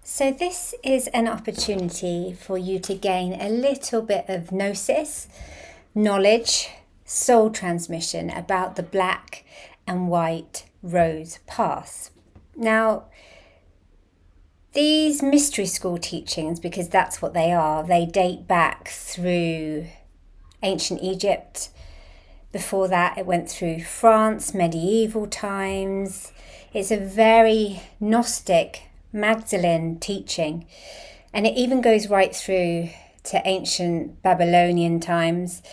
So this is an opportunity for you to gain a little bit of gnosis, knowledge, soul transmission about the black and white rose paths. Now, these mystery school teachings, because that's what they date back through ancient Egypt. Before that, it went through France, medieval times. It's a very Gnostic, Magdalene teaching, and it even goes right through to ancient Babylonian times.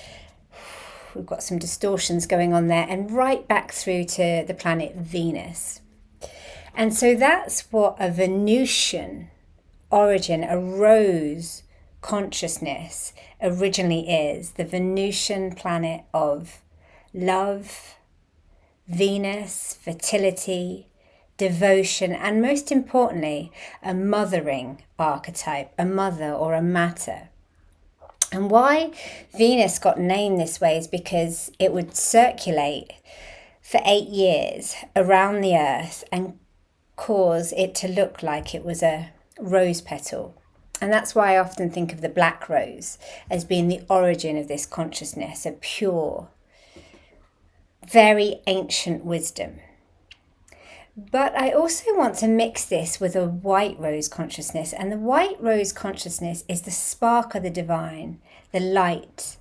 We've got some distortions going on there, and right back through to the planet Venus. And so that's what a Venusian origin, a rose consciousness originally is. The Venusian planet of love, Venus, fertility, devotion, and most importantly, a mothering archetype, a mother or a mater. And why Venus got named this way is because it would circulate for 8 years around the earth and cause it to look like it was a rose petal. And that's why I often think of the black rose as being the origin of this consciousness, a pure, very ancient wisdom. But I also want to mix this with a white rose consciousness. And the white rose consciousness is the spark of the divine, the light,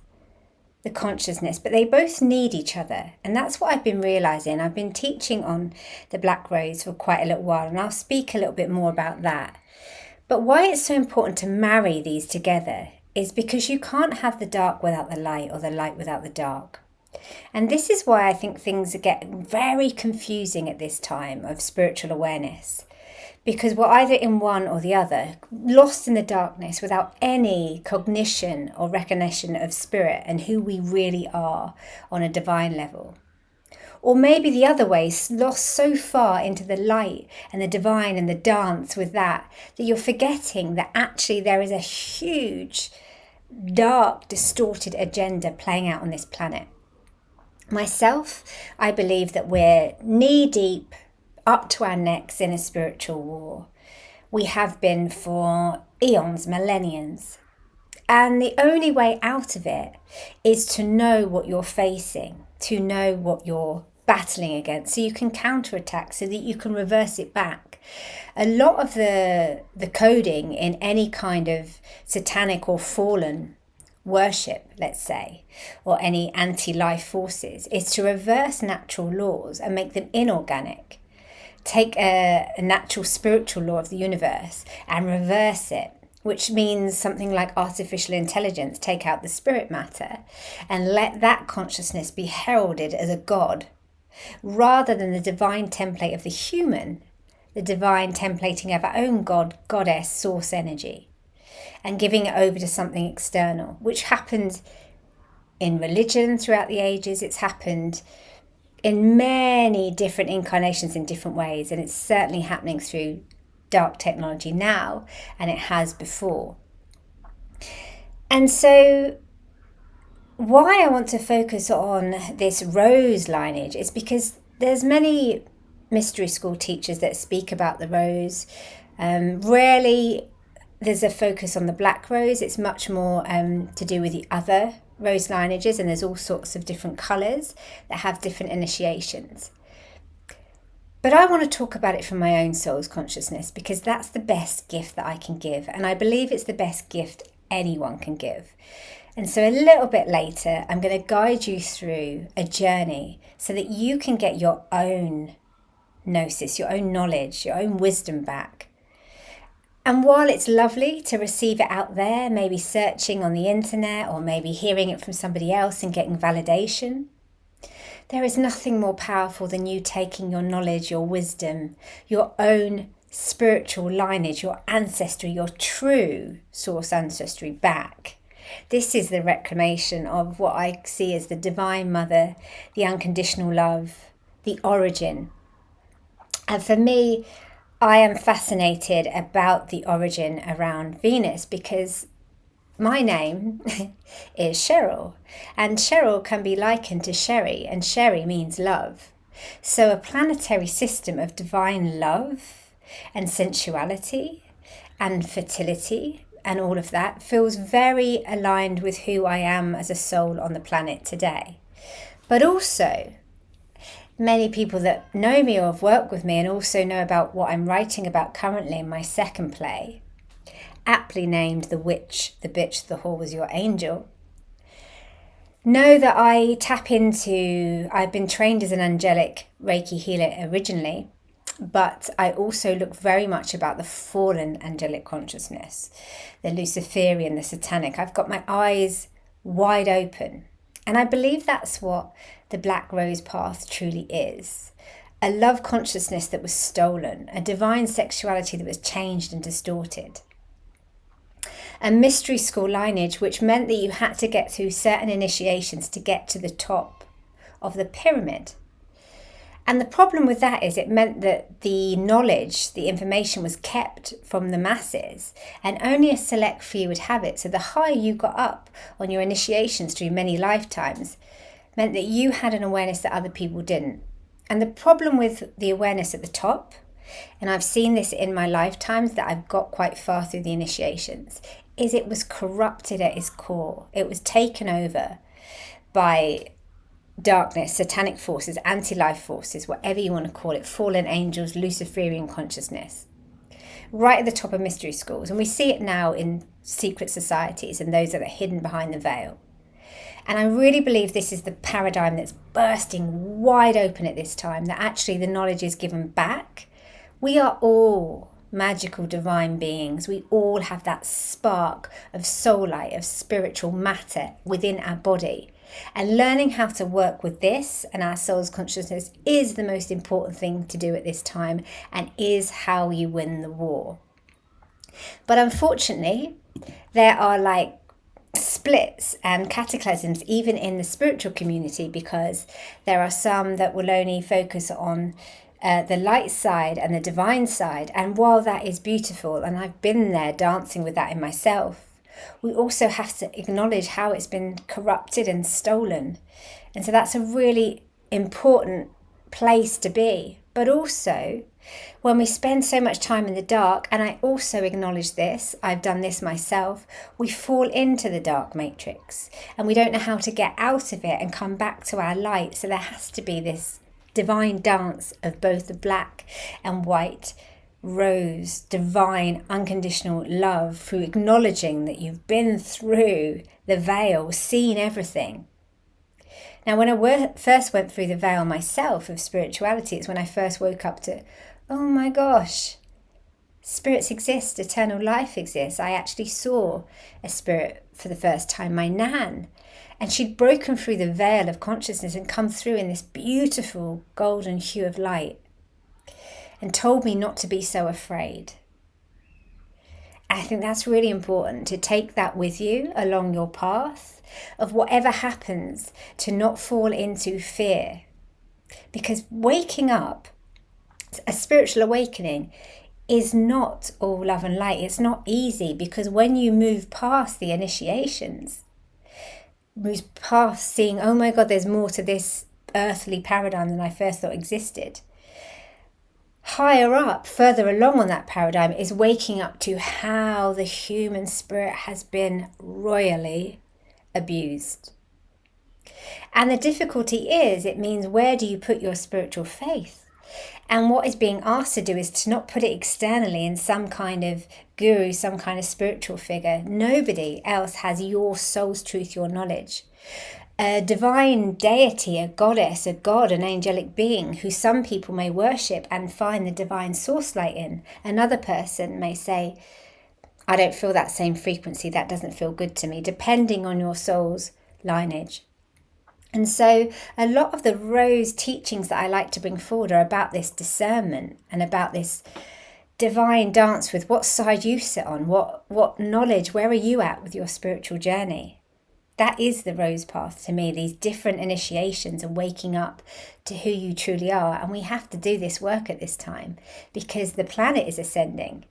the consciousness. But they both need each other. And that's what I've been realizing. I've been teaching on the black rose for quite a little while. And I'll speak a little bit more about that. But why it's so important to marry these together is because you can't have the dark without the light or the light without the dark. And this is why I think things get very confusing at this time of spiritual awareness, because we're either in one or the other, lost in the darkness without any cognition or recognition of spirit and who we really are on a divine level. Or maybe the other way, lost so far into the light and the divine and the dance with that you're forgetting that actually there is a huge, dark, distorted agenda playing out on this planet. Myself, I believe that we're knee-deep, up to our necks in a spiritual war. We have been for eons, millenniums. And the only way out of it is to know what you're facing, to know what you're battling against, so you can counterattack, so that you can reverse it back. A lot of the coding in any kind of satanic or fallen worship, let's say, or any anti-life forces, is to reverse natural laws and make them inorganic. Take a natural spiritual law of the universe and reverse it, which means something like artificial intelligence, take out the spirit matter and let that consciousness be heralded as a god, rather than the divine template of the human, the divine templating of our own god, goddess, source energy, and giving it over to something external, which happened in religion throughout the ages. It's happened in many different incarnations in different ways, and it's certainly happening through dark technology now, and it has before. And so why I want to focus on this rose lineage is because there's many mystery school teachers that speak about the rose. Rarely there's a focus on the black rose. It's much more to do with the other rose lineages, and there's all sorts of different colours that have different initiations. But I want to talk about it from my own soul's consciousness, because that's the best gift that I can give, and I believe it's the best gift anyone can give. And so a little bit later, I'm going to guide you through a journey so that you can get your own gnosis, your own knowledge, your own wisdom back. And while it's lovely to receive it out there, maybe searching on the internet or maybe hearing it from somebody else and getting validation, there is nothing more powerful than you taking your knowledge, your wisdom, your own spiritual lineage, your ancestry, your true source ancestry back. This is the reclamation of what I see as the Divine Mother, the unconditional love, the origin. And for me, I am fascinated about the origin around Venus, because my name is Cheryl, and Cheryl can be likened to sherry, and sherry means love. So a planetary system of divine love and sensuality and fertility and all of that feels very aligned with who I am as a soul on the planet today. But also, many people that know me or have worked with me and also know about what I'm writing about currently in my second play, aptly named The Witch, the Bitch, the Whore Was Your Angel, know that I tap into, I've been trained as an angelic Reiki healer originally, but I also look very much about the fallen angelic consciousness, the Luciferian, the satanic. I've got my eyes wide open. And I believe that's what the Black Rose Path truly is. A love consciousness that was stolen, a divine sexuality that was changed and distorted. A mystery school lineage, which meant that you had to get through certain initiations to get to the top of the pyramid. And the problem with that is it meant that the knowledge, the information was kept from the masses and only a select few would have it. So the higher you got up on your initiations through many lifetimes meant that you had an awareness that other people didn't. And the problem with the awareness at the top, and I've seen this in my lifetimes that I've got quite far through the initiations, is it was corrupted at its core. It was taken over by darkness, satanic forces, anti-life forces, whatever you want to call it, fallen angels, Luciferian consciousness, right at the top of mystery schools. And we see it now in secret societies and those that are hidden behind the veil. And I really believe this is the paradigm that's bursting wide open at this time, that actually the knowledge is given back. We are all magical divine beings. We all have that spark of soul light, of spiritual matter within our body. And learning how to work with this and our soul's consciousness is the most important thing to do at this time and is how you win the war. But unfortunately, there are like splits and cataclysms even in the spiritual community, because there are some that will only focus on the light side and the divine side. And while that is beautiful, and I've been there dancing with that in myself, we also have to acknowledge how it's been corrupted and stolen. And so that's a really important place to be. But also, when we spend so much time in the dark, and I also acknowledge this, I've done this myself, we fall into the dark matrix and we don't know how to get out of it and come back to our light. So there has to be this divine dance of both the black and white rose, divine unconditional love, through acknowledging that you've been through the veil, seen everything. Now, when I first went through the veil myself of spirituality, it's when I first woke up to, oh my gosh, spirits exist, eternal life exists. I actually saw a spirit for the first time, my Nan, and she'd broken through the veil of consciousness and come through in this beautiful golden hue of light, and told me not to be so afraid. I think that's really important, to take that with you along your path of whatever happens, to not fall into fear. Because waking up, a spiritual awakening, is not all love and light. It's not easy, because when you move past the initiations, move past seeing, oh my God, there's more to this earthly paradigm than I first thought existed. Higher up, further along on that paradigm, is waking up to how the human spirit has been royally abused. And the difficulty is, it means, where do you put your spiritual faith? And what is being asked to do is to not put it externally in some kind of guru, some kind of spiritual figure. Nobody else has your soul's truth, your knowledge. A divine deity, a goddess, a god, an angelic being who some people may worship and find the divine source light in. Another person may say, I don't feel that same frequency, that doesn't feel good to me, depending on your soul's lineage. And so a lot of the rose teachings that I like to bring forward are about this discernment and about this divine dance with what side you sit on, what knowledge, where are you at with your spiritual journey? That is the rose path to me, these different initiations and waking up to who you truly are. And we have to do this work at this time because the planet is ascending.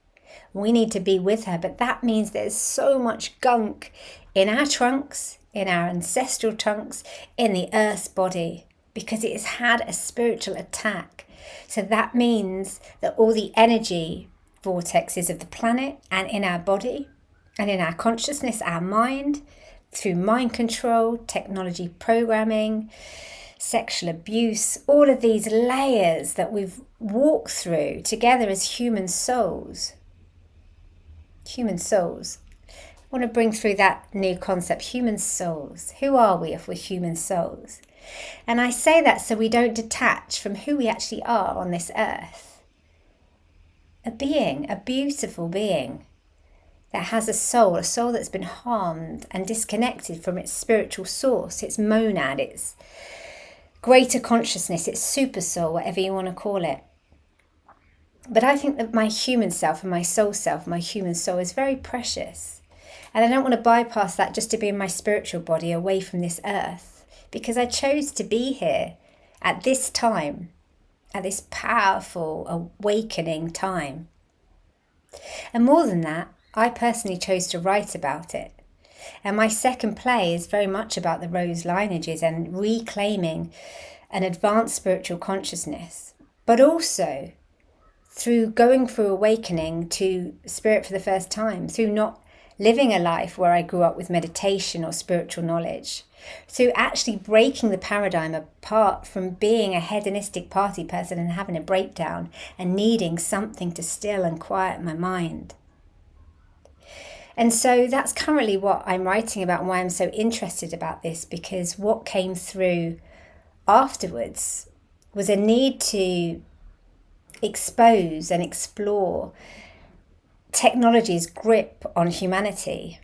We need to be with her, but that means there's so much gunk in our trunks, in our ancestral trunks, in the earth's body, because it has had a spiritual attack. So that means that all the energy vortexes of the planet and in our body and in our consciousness, our mind, through mind control, technology programming, sexual abuse, all of these layers that we've walked through together as human souls. Human souls. I want to bring through that new concept, human souls. Who are we if we're human souls? And I say that so we don't detach from who we actually are on this earth. A being, a beautiful being that has a soul that's been harmed and disconnected from its spiritual source, its monad, its greater consciousness, its super soul, whatever you want to call it. But I think that my human self and my soul self, my human soul, is very precious. And I don't want to bypass that just to be in my spiritual body away from this earth, because I chose to be here at this time, at this powerful awakening time. And more than that, I personally chose to write about it. And my second play is very much about the rose lineages and reclaiming an advanced spiritual consciousness, but also through going through awakening to spirit for the first time, through not living a life where I grew up with meditation or spiritual knowledge, through actually breaking the paradigm apart from being a hedonistic party person and having a breakdown and needing something to still and quiet my mind. And so that's currently what I'm writing about and why I'm so interested about this, because what came through afterwards was a need to expose and explore technology's grip on humanity,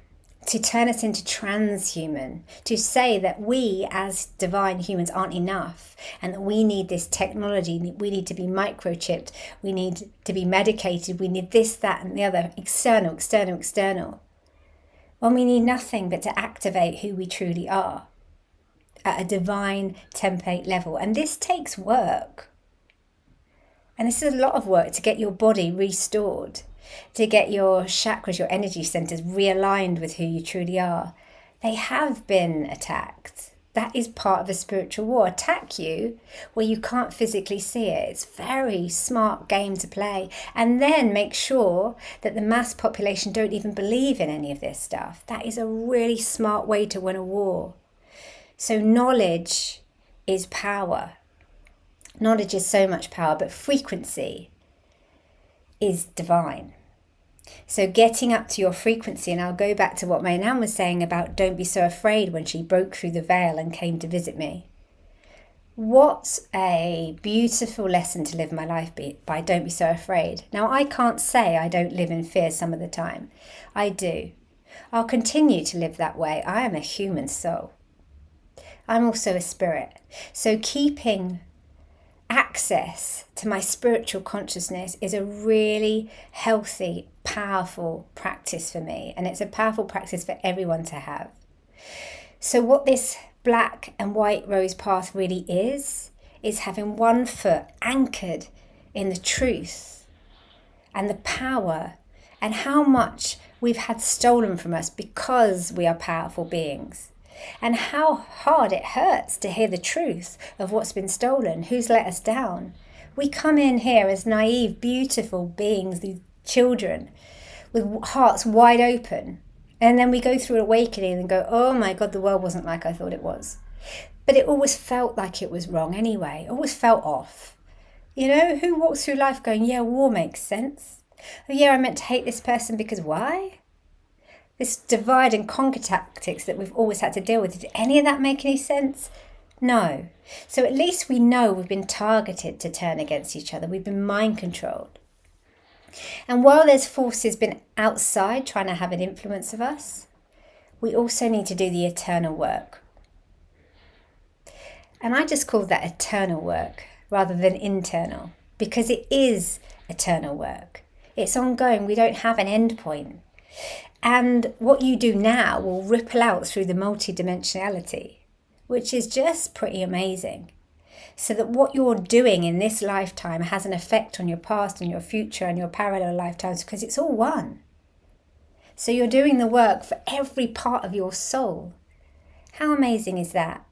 to turn us into transhuman, to say that we as divine humans aren't enough and that we need this technology, we need to be microchipped, we need to be medicated, we need this, that and the other, external. When we need nothing but to activate who we truly are at a divine template level. And this takes work. And this is a lot of work to get your body restored, to get your chakras, your energy centers realigned with who you truly are. They have been attacked. That is part of a spiritual war. Attack you where you can't physically see it. It's a very smart game to play. And then make sure that the mass population don't even believe in any of this stuff. That is a really smart way to win a war. So knowledge is power. Knowledge is so much power, but frequency is divine. So getting up to your frequency, and I'll go back to what my nan was saying about don't be so afraid when she broke through the veil and came to visit me. What a beautiful lesson to live my life by. Don't be so afraid. Now, I can't say I don't live in fear some of the time. I do. I'll continue to live that way. I am a human soul. I'm also a spirit. So keeping access to my spiritual consciousness is a really healthy, powerful practice for me. And it's a powerful practice for everyone to have. So what this black and white rose path really is having one foot anchored in the truth and the power and how much we've had stolen from us because we are powerful beings. And how hard it hurts to hear the truth of what's been stolen, who's let us down. We come in here as naive, beautiful beings, these children, with hearts wide open. And then we go through awakening and go, oh my God, the world wasn't like I thought it was. But it always felt like it was wrong anyway, always felt off. You know, who walks through life going, yeah, war makes sense. Oh yeah, I meant to hate this person because why? This divide and conquer tactics that we've always had to deal with. Did any of that make any sense? No. So at least we know we've been targeted to turn against each other. We've been mind controlled. And while there's forces been outside trying to have an influence of us, we also need to do the eternal work. And I just call that eternal work rather than internal, because it is eternal work. It's ongoing. We don't have an end point. And what you do now will ripple out through the multidimensionality, which is just pretty amazing. So that what you're doing in this lifetime has an effect on your past and your future and your parallel lifetimes, because it's all one. So you're doing the work for every part of your soul. How amazing is that?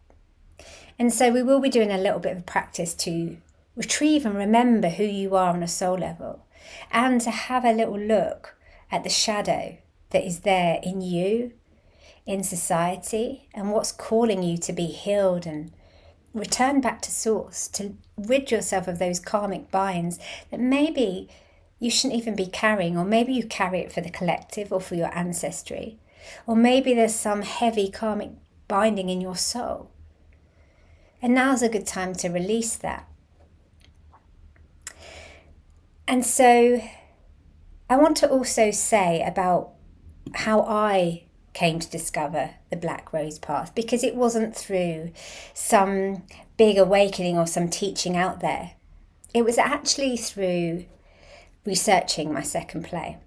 And so we will be doing a little bit of practice to retrieve and remember who you are on a soul level. and to have a little look at the shadow that is there in you, in society, and what's calling you to be healed and return back to source, to rid yourself of those karmic binds that maybe you shouldn't even be carrying, or maybe you carry it for the collective or for your ancestry, or maybe there's some heavy karmic binding in your soul. And now's a good time to release that. And so I want to also say about how I came to discover the Black Rose path, because it wasn't through some big awakening or some teaching out there. It was actually through researching my second play.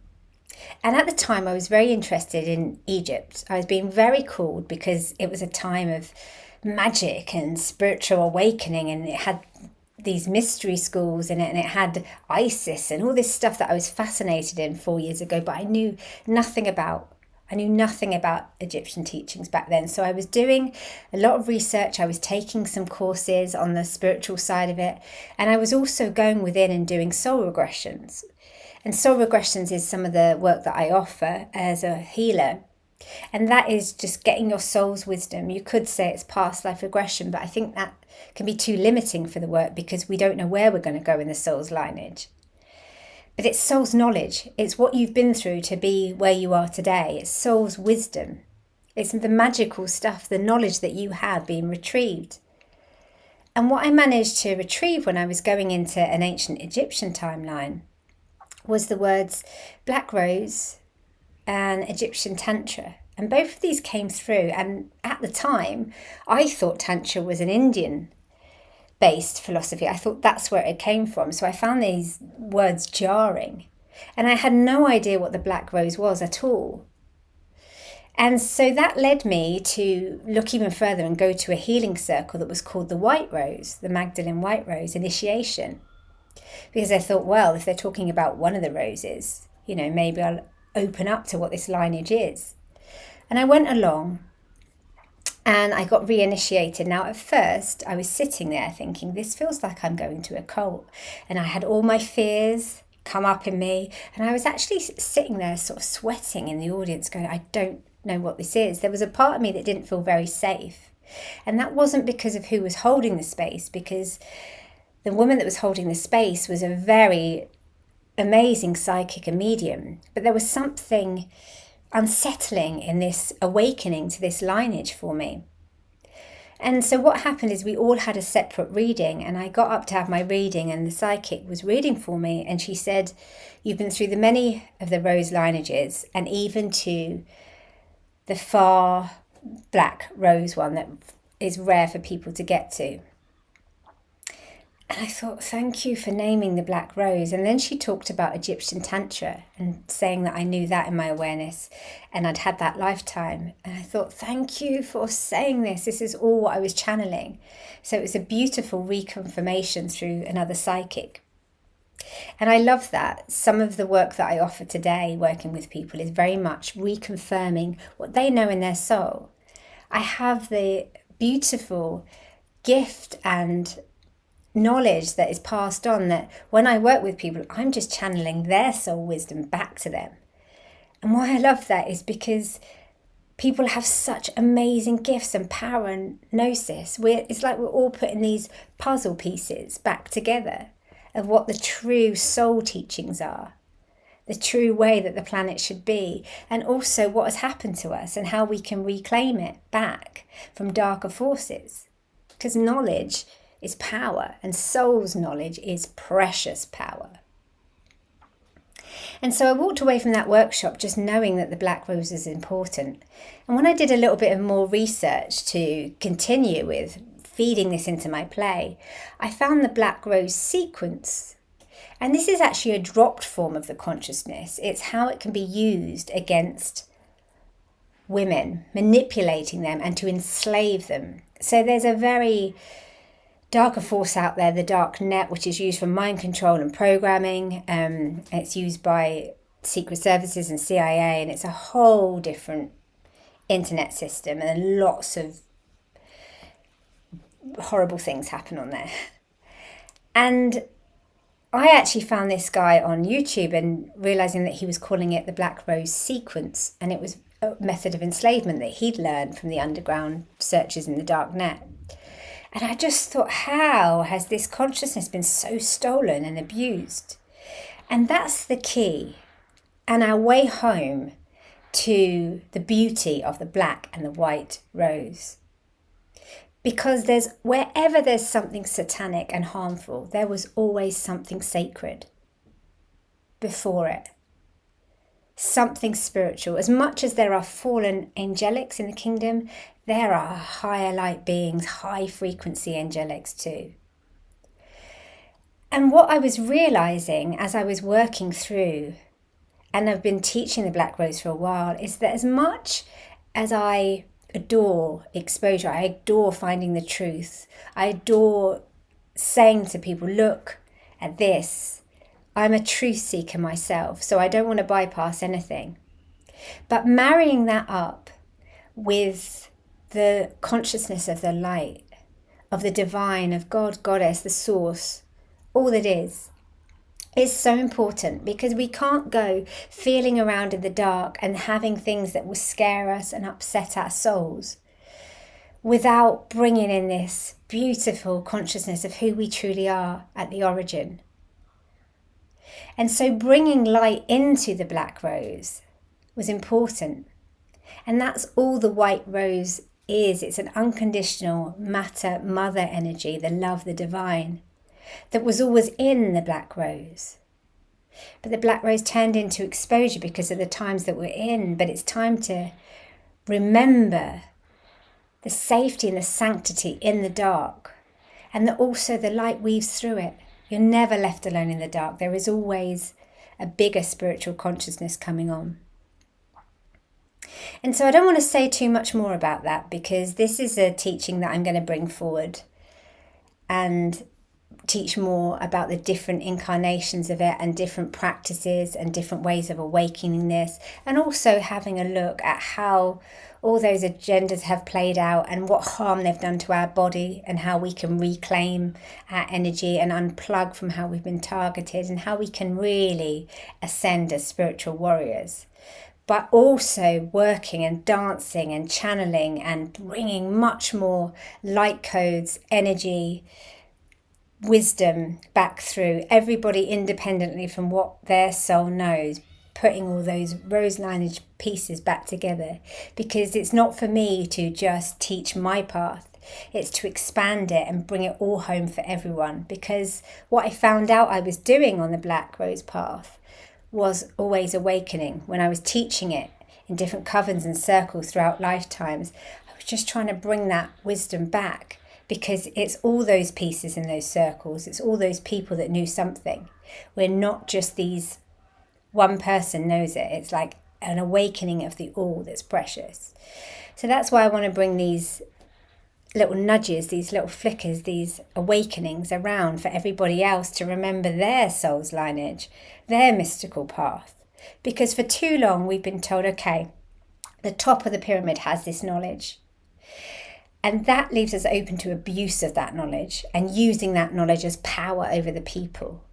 And at the time I was very interested in Egypt. I was being very called because it was a time of magic and spiritual awakening, and it had these mystery schools in it, and it had Isis and all this stuff that I was fascinated in 4 years ago, but I knew nothing about Egyptian teachings back then. So I was doing a lot of research. I was taking some courses on the spiritual side of it, and I was also going within and doing soul regressions. And soul regressions is some of the work that I offer as a healer. And that is just getting your soul's wisdom. You could say it's past life regression, but I think that can be too limiting for the work because we don't know where we're going to go in the soul's lineage. But it's soul's knowledge. It's what you've been through to be where you are today. It's soul's wisdom. It's the magical stuff, the knowledge that you had being retrieved. And what I managed to retrieve when I was going into an ancient Egyptian timeline was the words Black Rose and Egyptian Tantra. And both of these came through. And at the time, I thought Tantra was an Indian-based philosophy. I thought that's where it came from. So I found these words jarring. And I had no idea what the Black Rose was at all. And so that led me to look even further and go to a healing circle that was called the White Rose, the Magdalene White Rose initiation. Because I thought, well, if they're talking about one of the roses, maybe I'll open up to what this lineage is. And I went along and I got reinitiated. Now, at first, I was sitting there thinking, this feels like I'm going to a cult. And I had all my fears come up in me. And I was actually sitting there sort of sweating in the audience going, I don't know what this is. There was a part of me that didn't feel very safe. And that wasn't because of who was holding the space, because the woman that was holding the space was a very amazing psychic and medium. But there was something unsettling in this awakening to this lineage for me. And so what happened is we all had a separate reading, and I got up to have my reading, and the psychic was reading for me, and she said, you've been through the many of the rose lineages, and even to the far Black Rose one that is rare for people to get to. And I thought, thank you for naming the Black Rose. And then she talked about Egyptian Tantra and saying that I knew that in my awareness and I'd had that lifetime. And I thought, thank you for saying this. This is all what I was channeling. So it was a beautiful reconfirmation through another psychic. And I love that. Some of the work that I offer today, working with people, is very much reconfirming what they know in their soul. I have the beautiful gift and knowledge that is passed on, that when I work with people, I'm just channeling their soul wisdom back to them. And why I love that is because people have such amazing gifts and power and gnosis. It's like we're all putting these puzzle pieces back together of what the true soul teachings are, the true way that the planet should be, and also what has happened to us and how we can reclaim it back from darker forces. Because knowledge is power, and soul's knowledge is precious power. And so I walked away from that workshop just knowing that the Black Rose is important. And when I did a little bit of more research to continue with feeding this into my play, I found the Black Rose sequence. And this is actually a dropped form of the consciousness. It's how it can be used against women, manipulating them and to enslave them. So there's a very darker force out there, the dark net, which is used for mind control and programming. It's used by secret services and CIA, and it's a whole different internet system, and lots of horrible things happen on there. And I actually found this guy on YouTube and realizing that he was calling it the Black Rose sequence, and it was a method of enslavement that he'd learned from the underground searches in the dark net. And I just thought, how has this consciousness been so stolen and abused? And that's the key. And our way home to the beauty of the black and the white rose. Because wherever there's something satanic and harmful, there was always something sacred before it. Something spiritual. As much as there are fallen angelics in the kingdom, there are higher light beings, high frequency angelics too. And what I was realizing as I was working through, and I've been teaching the Black Rose for a while, is that as much as I adore exposure, I adore finding the truth, I adore saying to people, look at this, I'm a truth seeker myself, so I don't want to bypass anything. But marrying that up with the consciousness of the light, of the divine, of God, Goddess, the source, all that is so important, because we can't go feeling around in the dark and having things that will scare us and upset our souls without bringing in this beautiful consciousness of who we truly are at the origin. And so bringing light into the Black Rose was important. And that's all the white rose is. It's an unconditional matter, mother energy, the love, the divine, that was always in the Black Rose. But the Black Rose turned into exposure because of the times that we're in. But it's time to remember the safety and the sanctity in the dark, and that also the light weaves through it. You're never left alone in the dark. There is always a bigger spiritual consciousness coming on. And so I don't want to say too much more about that, because this is a teaching that I'm going to bring forward and teach more about the different incarnations of it and different practices and different ways of awakening this, and also having a look at how all those agendas have played out and what harm they've done to our body, and how we can reclaim our energy and unplug from how we've been targeted, and how we can really ascend as spiritual warriors, but also working and dancing and channeling and bringing much more light codes, energy, wisdom back through everybody independently from what their soul knows, putting all those rose lineage pieces back together. Because it's not for me to just teach my path, it's to expand it and bring it all home for everyone. Because what I found out I was doing on the Black Rose path was always awakening. When I was teaching it in different covens and circles throughout lifetimes, I was just trying to bring that wisdom back. Because it's all those pieces in those circles. It's all those people that knew something. We're not just these, one person knows it. It's like an awakening of the all that's precious. So that's why I want to bring these little nudges, these little flickers, these awakenings around for everybody else to remember their soul's lineage, their mystical path. Because for too long we've been told, okay, the top of the pyramid has this knowledge. And that leaves us open to abuse of that knowledge and using that knowledge as power over the people.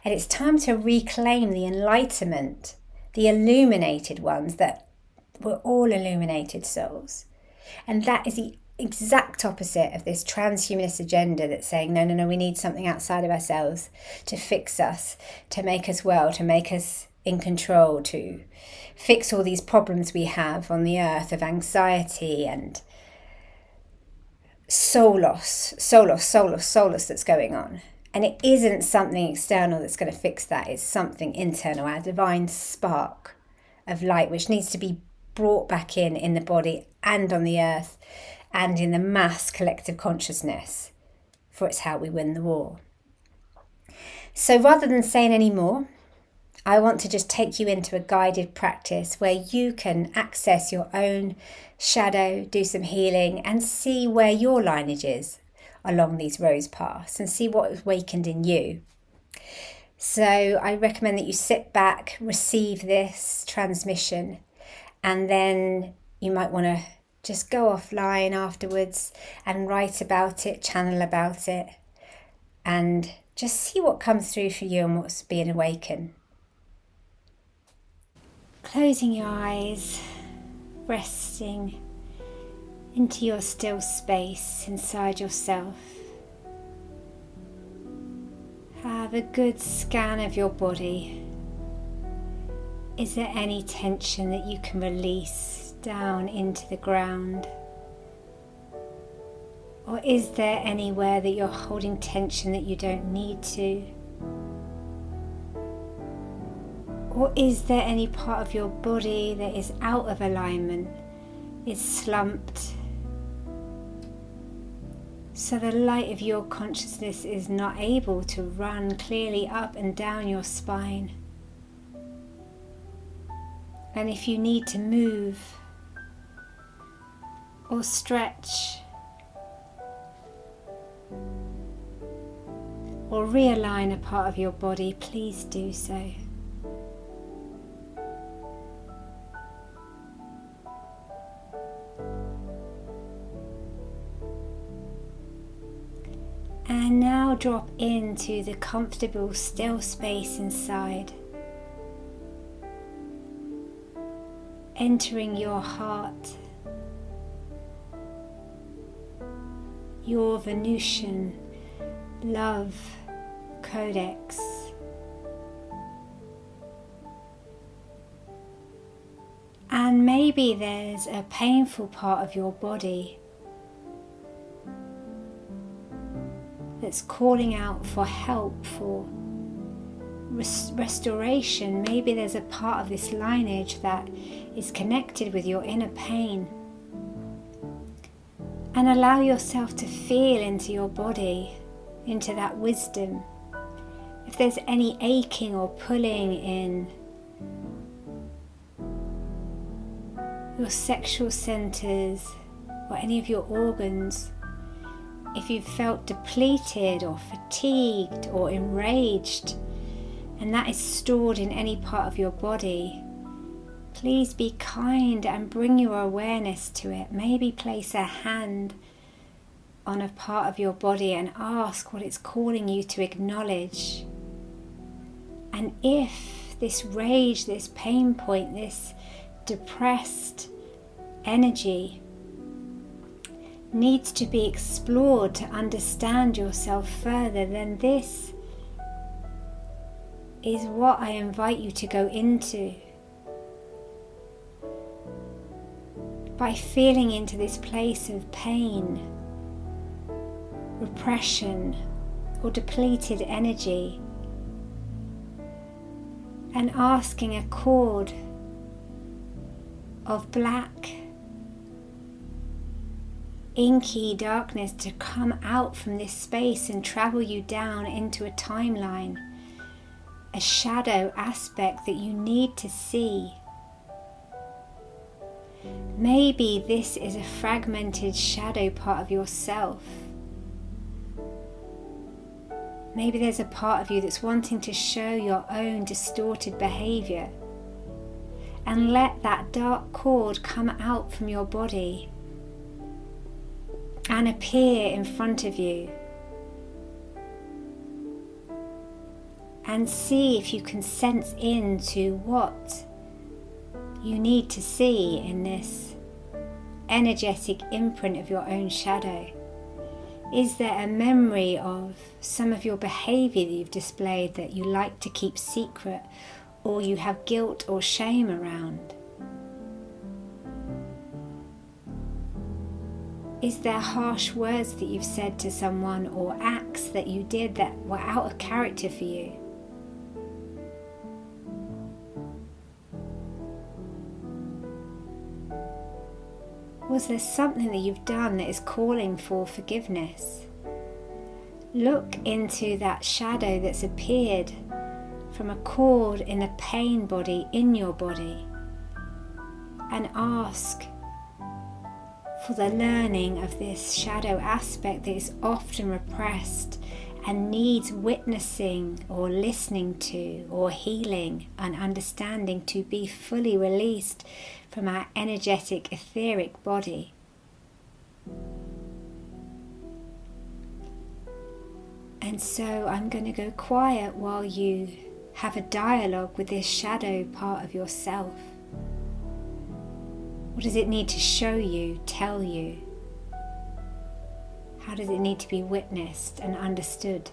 And it's time to reclaim the enlightenment, the illuminated ones, that we're all illuminated souls. And that is the exact opposite of this transhumanist agenda that's saying, no, we need something outside of ourselves to fix us, to make us well, to make us in control, to fix all these problems we have on the earth of anxiety and soul loss that's going on. And it isn't something external that's going to fix that. It's something internal, our divine spark of light, which needs to be brought back in the body and on the earth and in the mass collective consciousness, for it's how we win the war. So rather than saying any more, I want to just take you into a guided practice where you can access your own shadow, do some healing, and see where your lineage is along these rose paths and see what is awakened in you. So I recommend that you sit back, receive this transmission, and then you might want to just go offline afterwards and write about it, channel about it, and Just see what comes through for you and what's being awakened. Closing your eyes, resting into your still space inside yourself. Have a good scan of your body. Is there any tension that you can release down into the ground? Or is there anywhere that you're holding tension that you don't need to? Or is there any part of your body that is out of alignment, is slumped, so the light of your consciousness is not able to run clearly up and down your spine? And if you need to move or stretch or realign a part of your body, please do so. And now drop into the comfortable, still space inside, entering your heart, your Venusian love codex. And maybe there's a painful part of your body that's calling out for help, for restoration. Maybe there's a part of this lineage that is connected with your inner pain. And allow yourself to feel into your body, into that wisdom. If there's any aching or pulling in your sexual centers or any of your organs, if you've felt depleted or fatigued or enraged, and that is stored in any part of your body, please be kind and bring your awareness to it. Maybe place a hand on a part of your body and ask what it's calling you to acknowledge. And if this rage, this pain point, this depressed energy needs to be explored to understand yourself further, then this is what I invite you to go into. By feeling into this place of pain, repression, or depleted energy, and asking a cord of black, inky darkness to come out from this space and travel you down into a timeline, a shadow aspect that you need to see. Maybe this is a fragmented shadow part of yourself. Maybe there's a part of you that's wanting to show your own distorted behavior. And let that dark cord come out from your body and appear in front of you. And see if you can sense into what you need to see in this energetic imprint of your own shadow. Is there a memory of some of your behavior that you've displayed that you like to keep secret, or you have guilt or shame around? Is there harsh words that you've said to someone or acts that you did that were out of character for you? Was there something that you've done that is calling for forgiveness? Look into that shadow that's appeared from a cord in the pain body in your body and ask for the learning of this shadow aspect that is often repressed and needs witnessing or listening to or healing and understanding to be fully released from our energetic etheric body. And so I'm going to go quiet while you have a dialogue with this shadow part of yourself. What does it need to show you, tell you? How does it need to be witnessed and understood?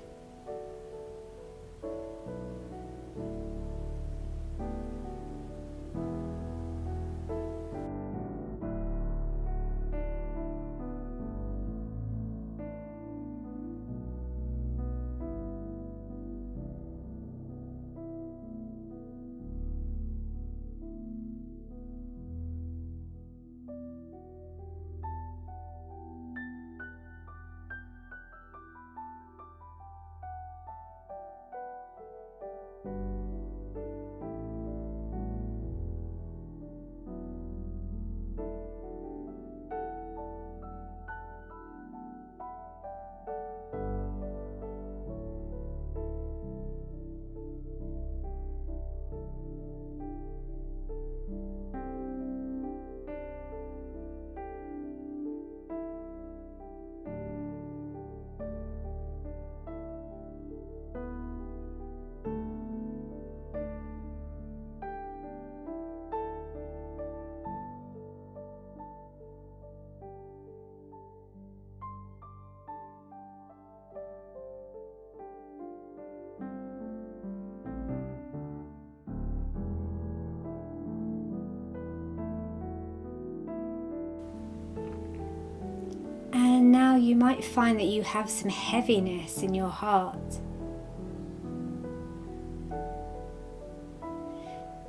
And now you might find that you have some heaviness in your heart.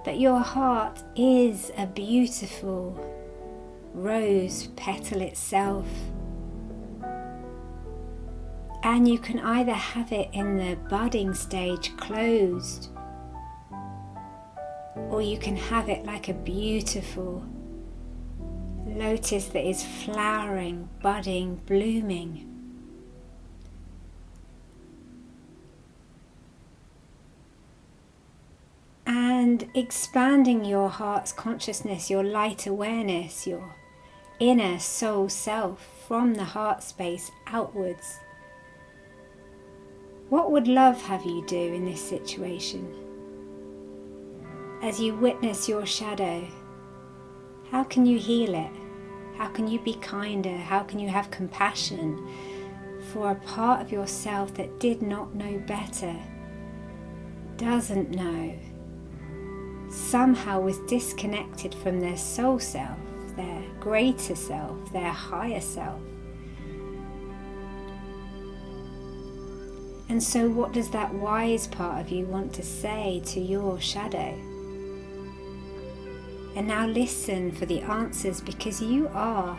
But your heart is a beautiful rose petal itself. And you can either have it in the budding stage closed, or you can have it like a beautiful lotus that is flowering, budding, blooming. And expanding your heart's consciousness, your light awareness, your inner soul self from the heart space outwards. What would love have you do in this situation? As you witness your shadow, how can you heal it? How can you be kinder? How can you have compassion for a part of yourself that did not know better, doesn't know, somehow was disconnected from their soul self, their greater self, their higher self? And so what does that wise part of you want to say to your shadow? And now listen for the answers, because you are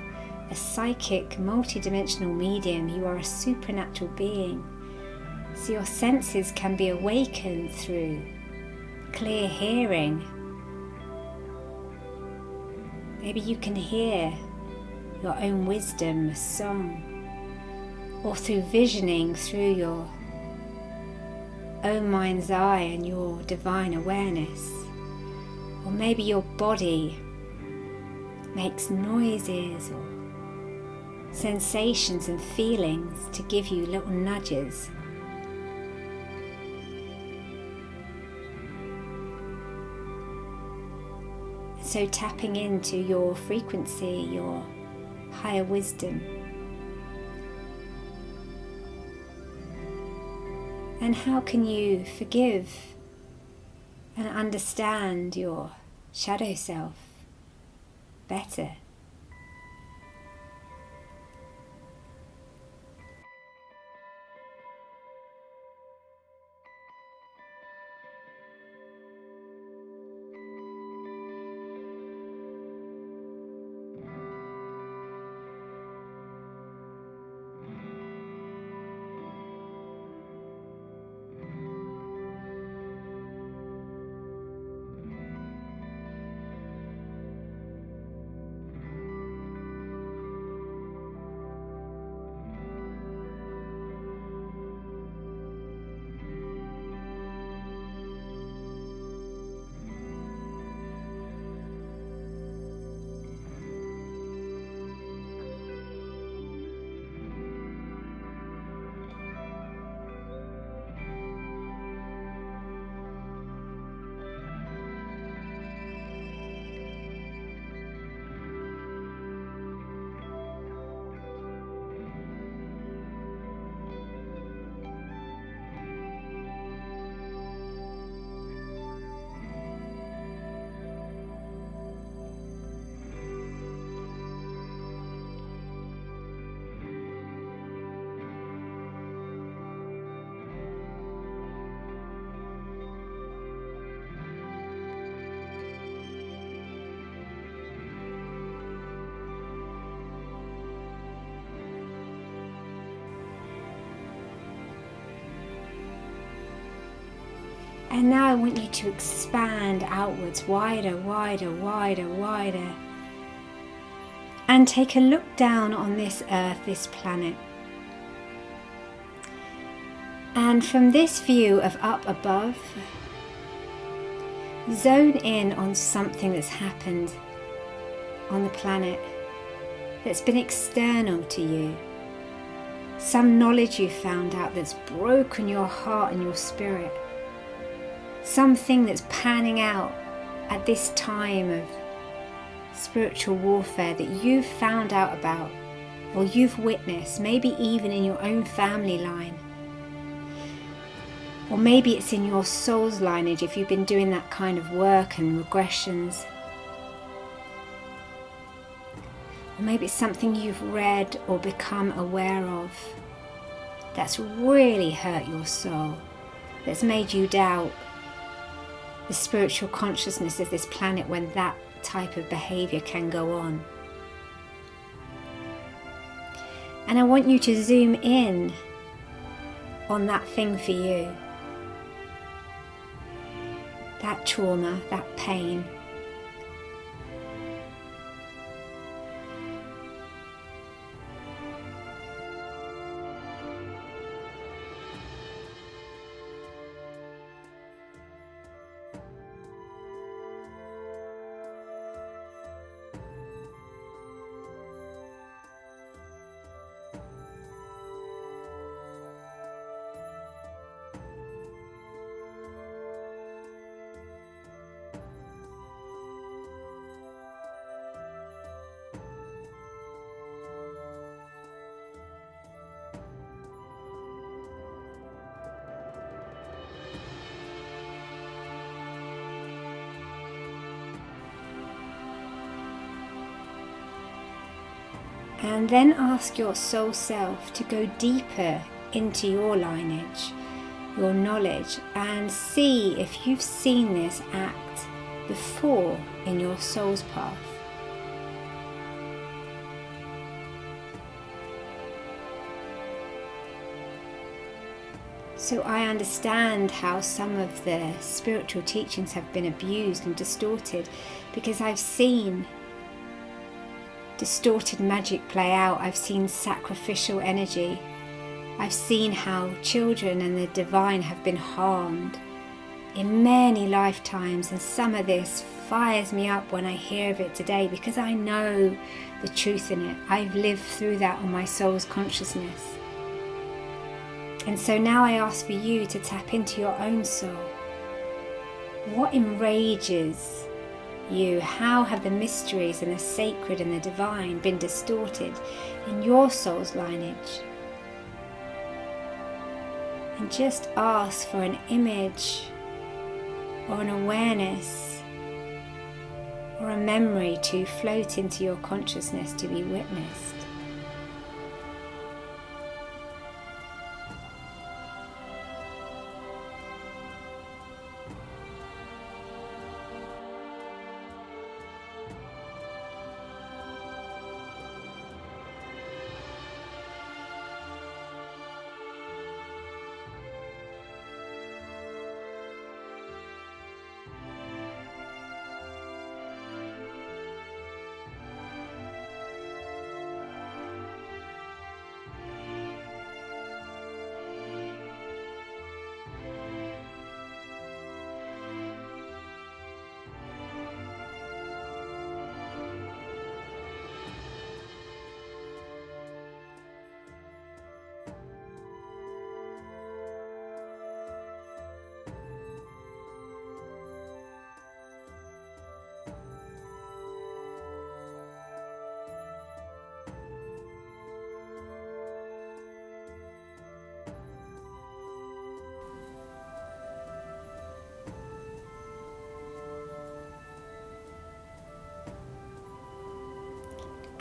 a psychic, multidimensional medium. You are a supernatural being. So your senses can be awakened through clear hearing. Maybe you can hear your own wisdom, a song, or through visioning through your own mind's eye and your divine awareness. Or maybe your body makes noises or sensations and feelings to give you little nudges. So tapping into your frequency, your higher wisdom. And how can you forgive and understand your shadow self better? And now I want you to expand outwards, wider, wider, wider, wider. And take a look down on this earth, this planet. And from this view of up above, zone in on something that's happened on the planet that's been external to you. Some knowledge you found out that's broken your heart and your spirit. Something that's panning out at this time of spiritual warfare that you've found out about or you've witnessed, maybe even in your own family line. Or maybe it's in your soul's lineage if you've been doing that kind of work and regressions. Or maybe it's something you've read or become aware of that's really hurt your soul, that's made you doubt the spiritual consciousness of this planet when that type of behavior can go on. And I want you to zoom in on that thing for you. That trauma, that pain. And then ask your soul self to go deeper into your lineage, your knowledge, and see if you've seen this act before in your soul's path. So I understand how some of the spiritual teachings have been abused and distorted, because I've seen distorted magic play out. I've seen sacrificial energy. I've seen how children and the divine have been harmed in many lifetimes, and some of this fires me up when I hear of it today because I know the truth in it. I've lived through that on my soul's consciousness. And so now I ask for you to tap into your own soul. What enrages you? How have the mysteries and the sacred and the divine been distorted in your soul's lineage? And just ask for an image or an awareness or a memory to float into your consciousness to be witnessed.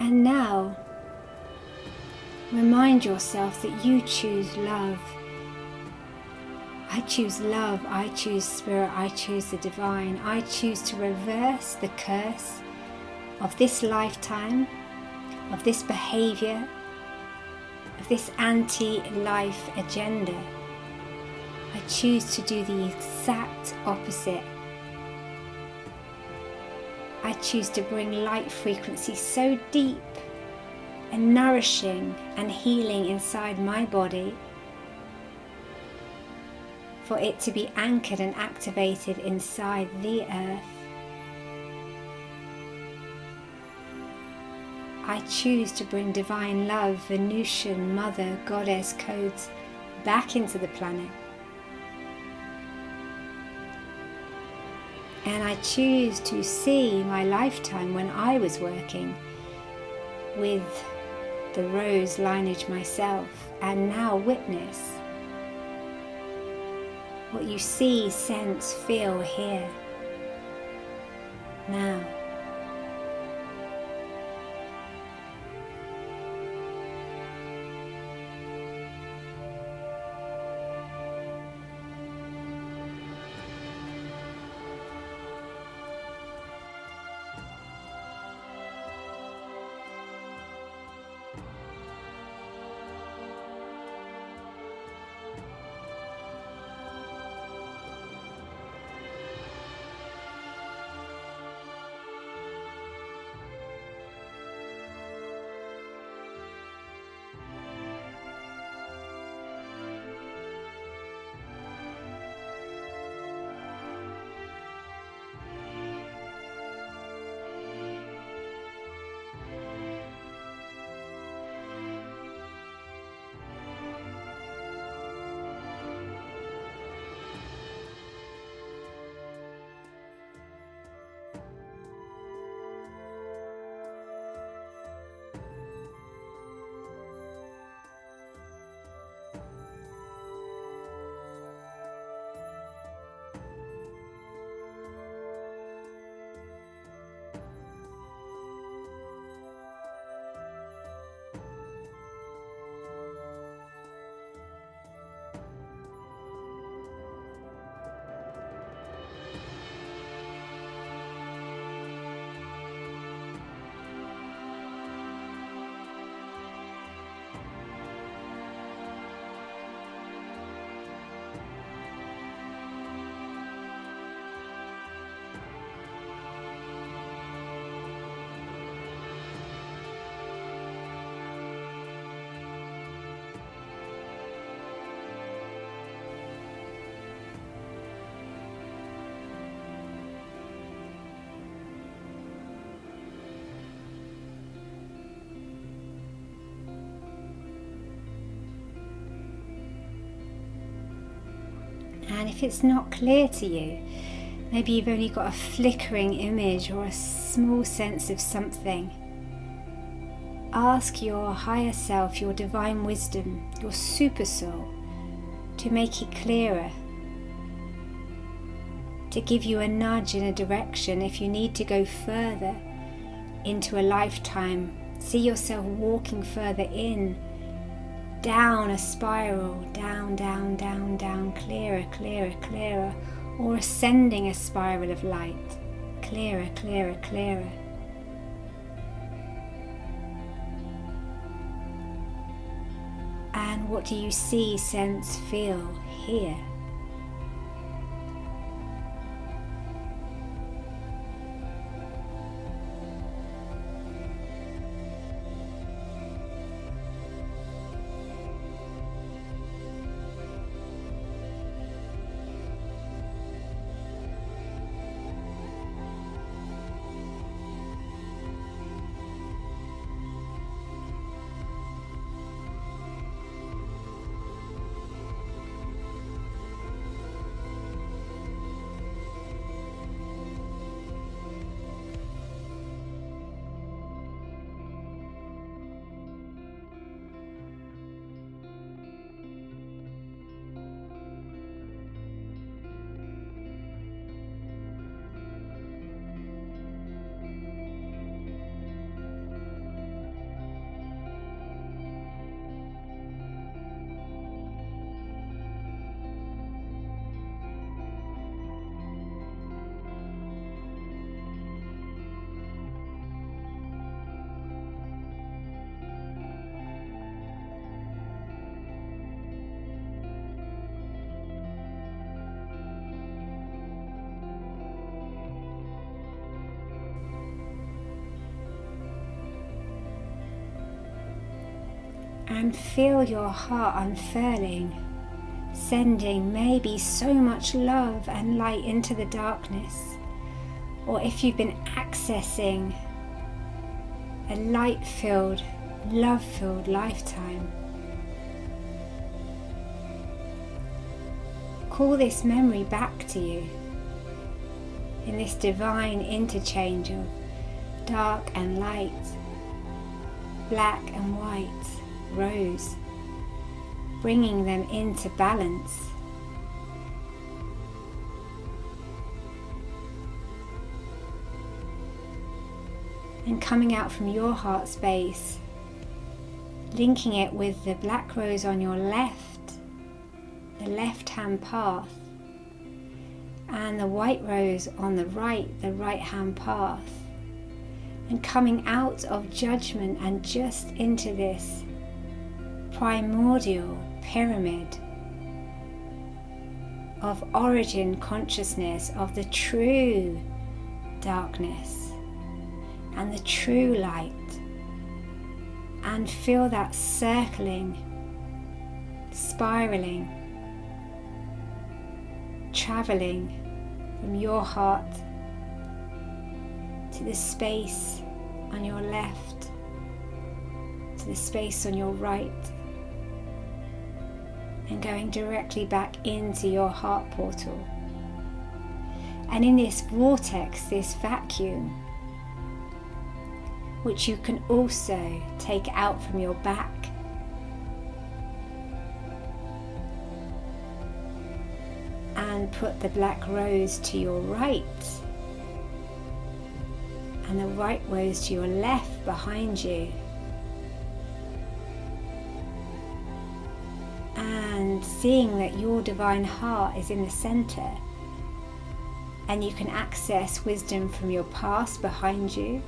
And now, remind yourself that you choose love. I choose love, I choose spirit, I choose the divine. I choose to reverse the curse of this lifetime, of this behavior, of this anti-life agenda. I choose to do the exact opposite. I choose to bring light frequency so deep and nourishing and healing inside my body for it to be anchored and activated inside the earth. I choose to bring divine love, Venusian Mother Goddess codes back into the planet. And I choose to see my lifetime when I was working with the rose lineage myself, and now witness what you see, sense, feel, hear now. And if it's not clear to you, maybe you've only got a flickering image or a small sense of something, ask your higher self, your divine wisdom, your super soul, to make it clearer, to give you a nudge in a direction if you need to go further into a lifetime. See yourself walking further in, down a spiral, down, down, down, down, clearer, clearer, clearer, or ascending a spiral of light, clearer, clearer, clearer. And what do you see, sense, feel, hear? And feel your heart unfurling, sending maybe so much love and light into the darkness. Or if you've been accessing a light-filled, love-filled lifetime, call this memory back to you in this divine interchange of dark and light, black and white, rose, bringing them into balance. And coming out from your heart space, linking it with the black rose on your left, the left-hand path, and the white rose on the right-hand path, and coming out of judgment and just into this primordial pyramid of origin consciousness of the true darkness and the true light, and feel that circling, spiraling, traveling from your heart to the space on your left, to the space on your right, and going directly back into your heart portal. And in this vortex, this vacuum, which you can also take out from your back, and put the black rose to your right and the white rose to your left behind you, and seeing that your divine heart is in the center, and you can access wisdom from your past behind you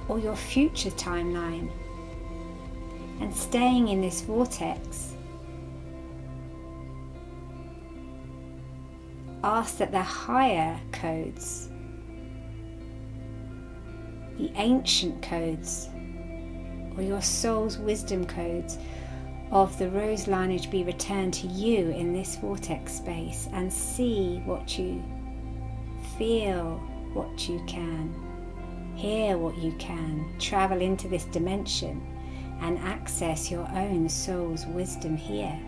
or your future timeline, and staying in this vortex, ask that the higher codes, the ancient codes, or your soul's wisdom codes of the rose lineage be returned to you in this vortex space, and see what you feel, what you can, hear what you can, travel into this dimension and access your own soul's wisdom here.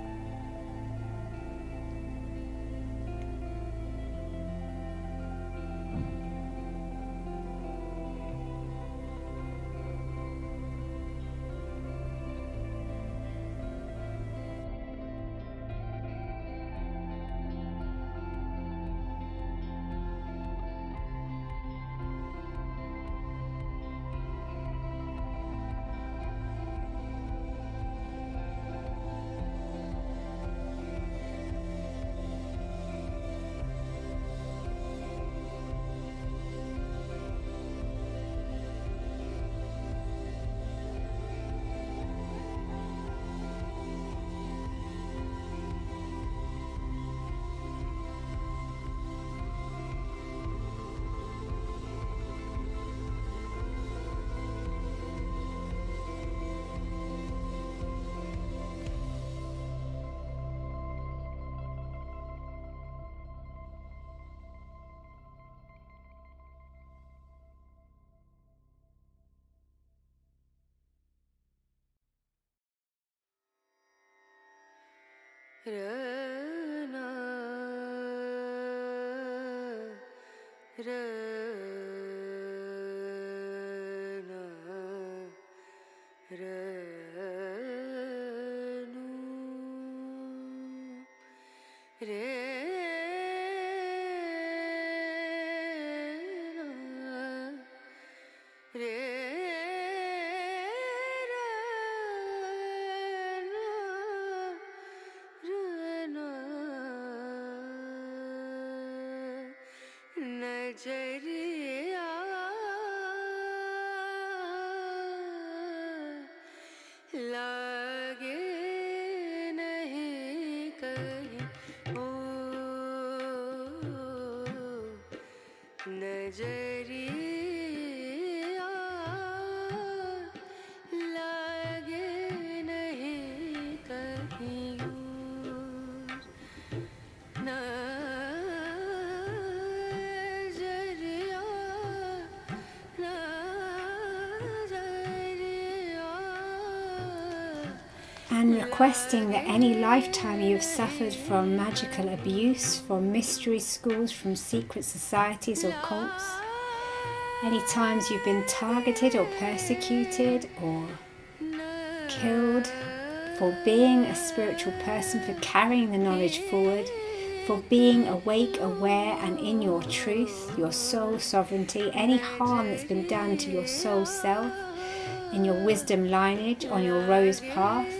Jai And requesting that any lifetime you have suffered from magical abuse, from mystery schools, from secret societies or cults, any times you've been targeted or persecuted or killed for being a spiritual person, for carrying the knowledge forward, for being awake, aware and in your truth, your soul sovereignty, any harm that's been done to your soul self, in your wisdom lineage, on your rose path,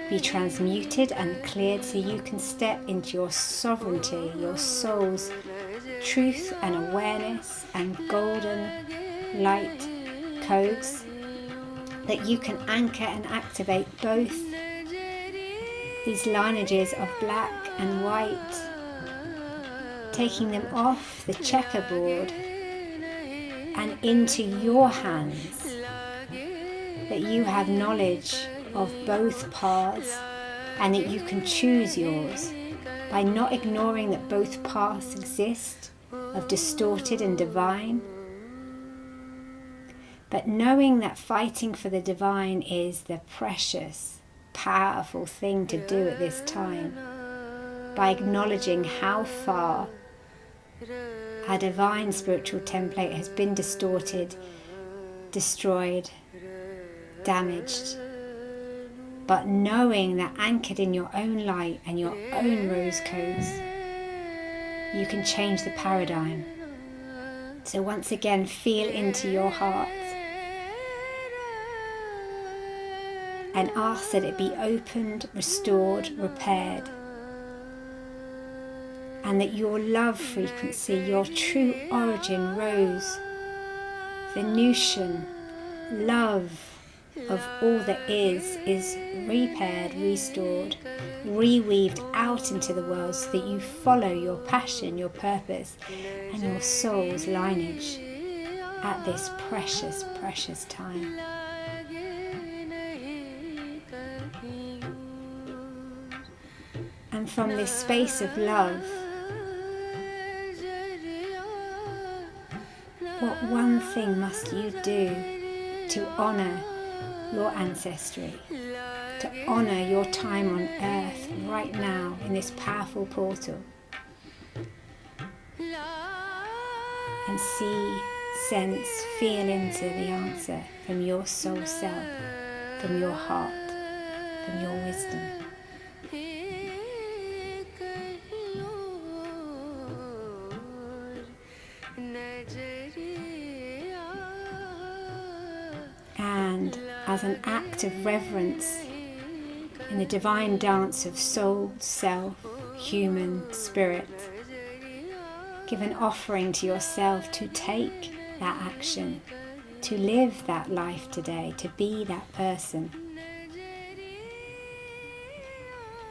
be transmuted and cleared so you can step into your sovereignty, your soul's truth and awareness and golden light codes, that you can anchor and activate both these lineages of black and white, taking them off the checkerboard and into your hands, that you have knowledge of both paths and that you can choose yours by not ignoring that both paths exist of distorted and divine, but knowing that fighting for the divine is the precious, powerful thing to do at this time, by acknowledging how far our divine spiritual template has been distorted, destroyed, damaged, but knowing that anchored in your own light and your own rose codes, you can change the paradigm. So once again, feel into your heart and ask that it be opened, restored, repaired, and that your love frequency, your true origin rose, Venusian love of all that is repaired, restored, reweaved out into the world so that you follow your passion, your purpose and your soul's lineage at this precious, precious time. And from this space of love, what one thing must you do to honour your ancestry, to honour your time on earth right now in this powerful portal, and see, sense, feel into the answer from your soul self, from your heart, from your wisdom. And as an act of reverence in the divine dance of soul, self, human, spirit, give an offering to yourself to take that action, to live that life today, to be that person,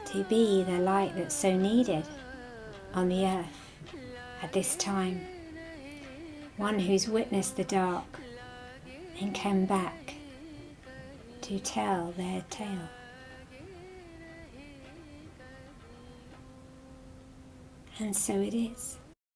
to be the light that's so needed on the earth at this time, one who's witnessed the dark and came back to tell their tale. And so it is.